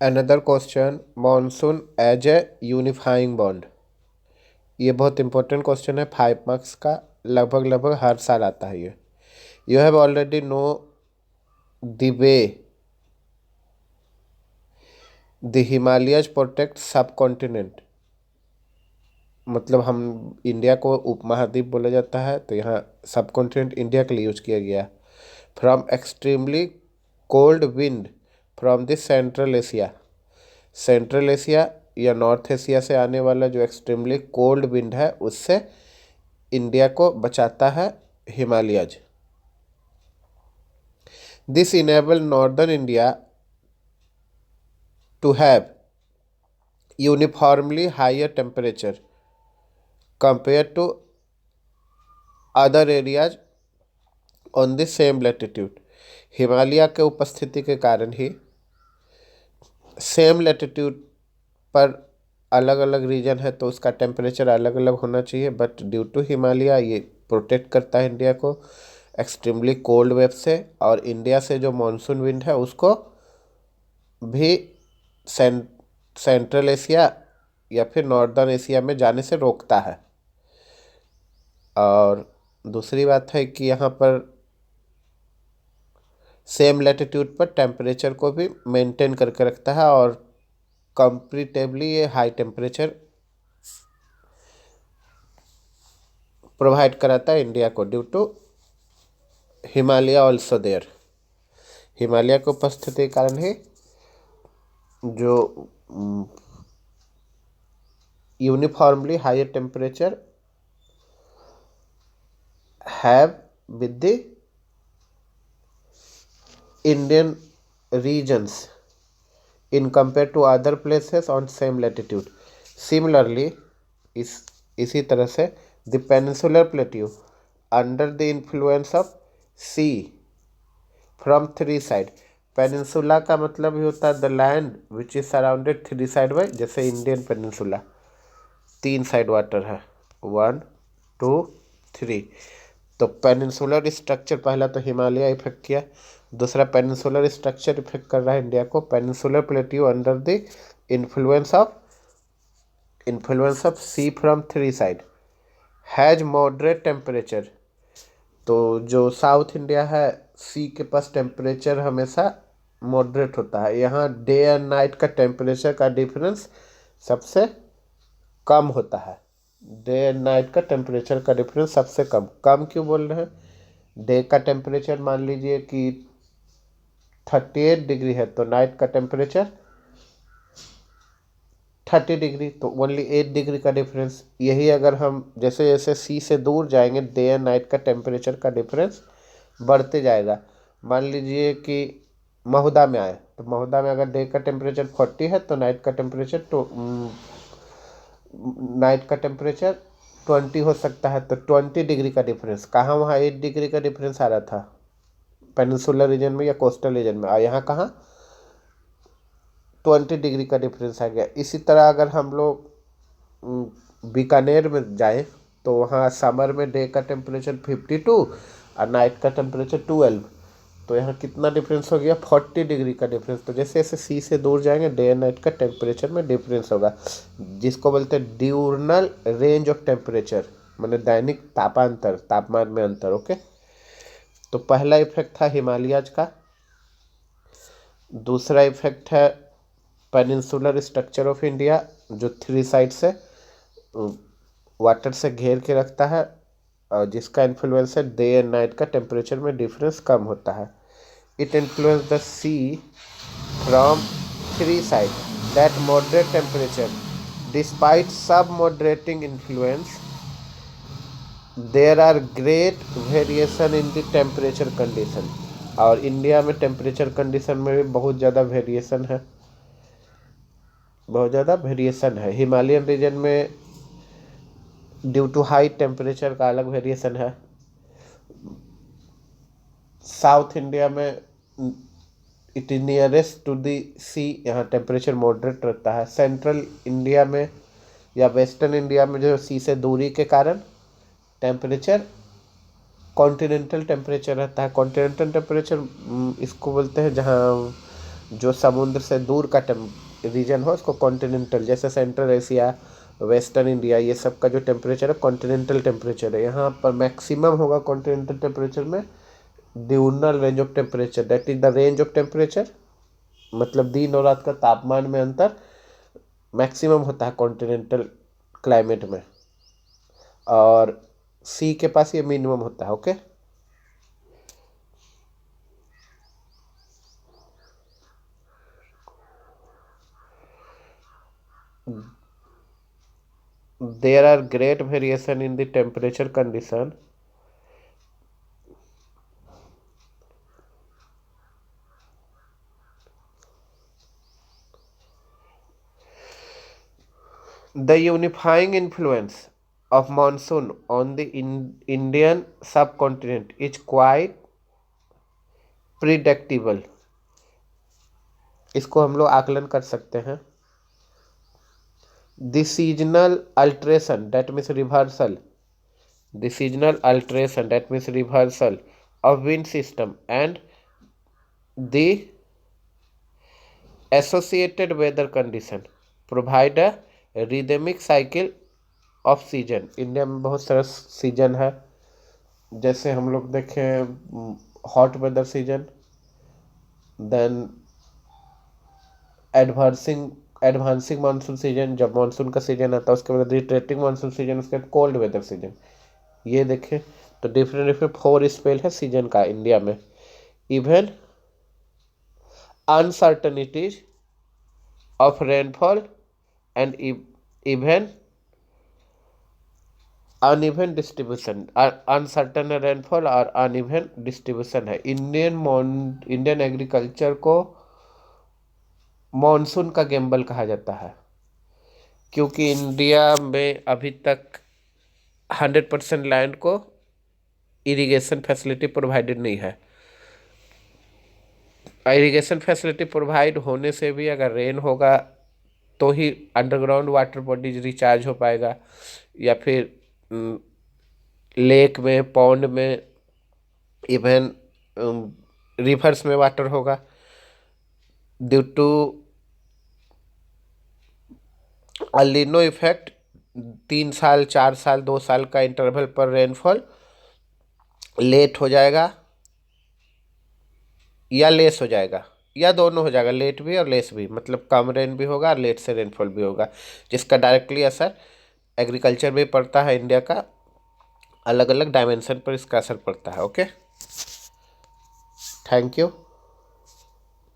Another question, monsoon as a unifying bond. ये बहुत important question है, 5 मार्क्स का, लगभग लगभग हर साल आता है ये। You have already know the way the Himalayas protect सब कॉन्टिनेंट। मतलब हम इंडिया को उपमहाद्वीप बोला जाता है, तो यहाँ सब कॉन्टिनेंट इंडिया के लिए यूज किया गया। From extremely cold wind from the central Asia. Central Asia या नॉर्थ एशिया से आने वाला जो एक्सट्रीमली कोल्ड विंड है, उससे इंडिया को बचाता है Himalayas. This enable northern India to have uniformly higher temperature compare to other areas on the same latitude. Himalaya के उपस्थिति के कारण ही सेम लैटिट्यूड पर अलग अलग रीजन है, तो उसका टेम्परेचर अलग अलग होना चाहिए, बट ड्यू टू हिमालय ये प्रोटेक्ट करता है इंडिया को एक्सट्रीमली कोल्ड वेव से, और इंडिया से जो मॉनसून विंड है उसको भी सेंट्रल एशिया या फिर नॉर्दर्न एशिया में जाने से रोकता है। और दूसरी बात है कि यहाँ पर सेम लैटिट्यूड पर टेम्परेचर को भी मेंटेन करके रखता है, और कंपेरेटिवली ये हाई टेम्परेचर प्रोवाइड कराता है इंडिया को due to Himalaya also there. Himalaya की उपस्थिति के कारण ही जो uniformly higher temperature have with the Indian regions in compared to other places on same latitude. Similarly, इसी तरह से the peninsular plateau under the influence of sea from three side. Peninsula का मतलब ही होता है the land which is surrounded three side by, जैसे Indian peninsula 3 side water है, 1 2 3। तो पेनिनसुलर स्ट्रक्चर पहला तो हिमालय इफेक्ट किया, दूसरा पेनिनसुलर स्ट्रक्चर इफेक्ट कर रहा है इंडिया को। Peninsular plateau under the influence of sea from three side has moderate temperature. तो जो साउथ इंडिया है, सी के पास टेम्परेचर हमेशा मॉडरेट होता है। यहाँ डे एंड नाइट का टेम्परेचर का डिफरेंस सबसे कम होता है। डे एंड नाइट का टेम्परेचर का डिफरेंस सबसे कम। कम क्यों बोल रहे हैं? डे का टेम्परेचर मान लीजिए कि 38 डिग्री है, तो नाइट का टेम्परेचर 30 डिग्री, तो ओनली 8 डिग्री का डिफरेंस। यही अगर हम जैसे जैसे सी से दूर जाएंगे, डे एंड नाइट का टेम्परेचर का डिफरेंस बढ़ते जाएगा। मान लीजिए कि महुदा में आए, तो महुदा में अगर डे का टेम्परेचर 40 है, तो नाइट का टेम्परेचर 20 हो सकता है, तो 20 डिग्री का डिफरेंस। कहाँ वहाँ 8 डिग्री का डिफरेंस आ रहा था पेनिनसुलर रीजन में या कोस्टल रीजन में, और यहाँ कहाँ 20 डिग्री का डिफरेंस आ गया। इसी तरह अगर हम लोग बीकानेर में जाएं, तो वहाँ समर में डे का टेम्परेचर 52 और नाइट का टेम्परेचर 12, तो यहाँ कितना डिफरेंस हो गया? 40 डिग्री का डिफरेंस। तो जैसे जैसे सी से दूर जाएंगे, डे एंड नाइट का टेम्परेचर में डिफरेंस होगा, जिसको बोलते हैं ड्यूरनल रेंज ऑफ टेम्परेचर, मैंने दैनिक तापांतर, तापमान में अंतर। ओके, तो पहला इफेक्ट था हिमालयज का। दूसरा इफेक्ट है पेनिनसुलर स्ट्रक्चर ऑफ इंडिया, जो थ्री साइड से वाटर से घेर के रखता है, और जिसका इन्फ्लुएंस है डे एंड नाइट का टेम्परेचर में डिफरेंस कम होता है। It influence the sea from three side that moderate temperature despite सब moderating influence there are great variation in the temperature condition. और इंडिया में टेम्परेचर कंडीशन में भी बहुत ज़्यादा वेरिएशन है, बहुत ज़्यादा वेरिएशन है। हिमालयन रीजन में ड्यू टू हाई टेम्परेचर का अलग वेरिएशन है। साउथ इंडिया में it is nearest to the sea, यहाँ टेम्परेचर मॉडरेट रहता है। सेंट्रल इंडिया में या वेस्टर्न इंडिया में जो सी से दूरी के कारण टेम्परेचर कॉन्टिनेंटल टेम्परेचर रहता है। कॉन्टिनेंटल टेम्परेचर इसको बोलते हैं जहाँ जो समुद्र से दूर का रीजन हो उसको कॉन्टिनेंटल, जैसे सेंट्रल एशिया, वेस्टर्न इंडिया, ये सब का जो टेम्परेचर है कॉन्टिनेंटल टेम्परेचर है। यहाँ पर मैक्सिमम होगा कॉन्टिनेंटल टेम्परेचर में diurnal range of temperature, that is the range of temperature, मतलब दिन और रात का तापमान में अंतर मैक्सिमम होता है कॉन्टिनेंटल क्लाइमेट में, और सी के पास ये मिनिमम होता है। Okay, there are great variation in the temperature condition the unifying influence of monsoon on the Indian subcontinent is quite predictable। इसको हम लोग आकलन कर सकते हैं। The seasonal alteration, that means reversal, the seasonal alteration, that means reversal of wind system and the associated weather condition provide a rhythmic cycle of season। India में बहुत सारा सीजन है, जैसे हम लोग देखें hot weather season, then advancing monsoon season, जब monsoon का सीजन आता है, उसके बाद रिट्रेटिंग मानसून सीजन, उसके बाद कोल्ड वेदर सीजन। ये देखें तो डिफरेंट डिफरेंट 4 स्पेल है सीजन का इंडिया में। Even uncertainties of rainfall and even uneven distribution, uncertain rainfall और अनइवन डिस्ट्रीब्यूशन है। इंडियन एग्रीकल्चर को मॉनसून का गैम्बल कहा जाता है, क्योंकि इंडिया में अभी तक 100% लैंड को इरिगेशन फैसिलिटी प्रोवाइडेड नहीं है। इरिगेशन फैसिलिटी प्रोवाइड होने से भी अगर रेन होगा तो ही अंडरग्राउंड वाटर बॉडीज रिचार्ज हो पाएगा, या फिर लेक में, पॉन्ड में, इवन रिवर्स में वाटर होगा। ड्यू टू अलिनो इफेक्ट 3 साल, 4 साल, 2 साल का इंटरवल पर रेनफॉल लेट हो जाएगा या लेस हो जाएगा, या दोनों हो जाएगा, लेट भी और लेस भी, मतलब कम रेन भी होगा और लेट से रेनफॉल भी होगा, जिसका डायरेक्टली असर एग्रीकल्चर में पड़ता है। इंडिया का अलग अलग डायमेंशन पर इसका असर पड़ता है। Okay, thank you.